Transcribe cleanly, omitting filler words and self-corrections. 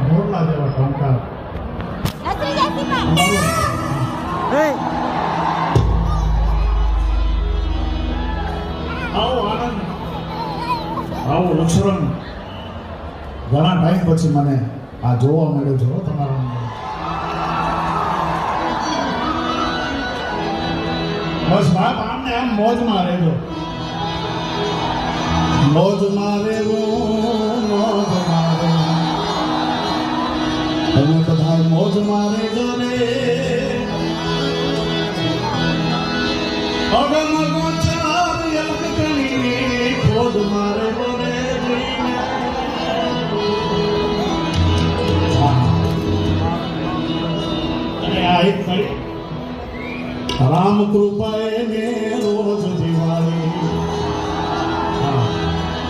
મોરલા જેવા ટંકાર આવો આનંદ આવો લક્ષરમ ઘણા ટાઈમ પછી મને આ જોવા મળ્યું છે તમારા બસ બાપ આમને આમ મોજમાં રહેજો મોજમાં રહેવું તમે બધા મોજમાં રહેજો રે અગમ ગોચાર યલકણી ખોદ મારે બોરે અને આ એક કરી રામ કૃપાએ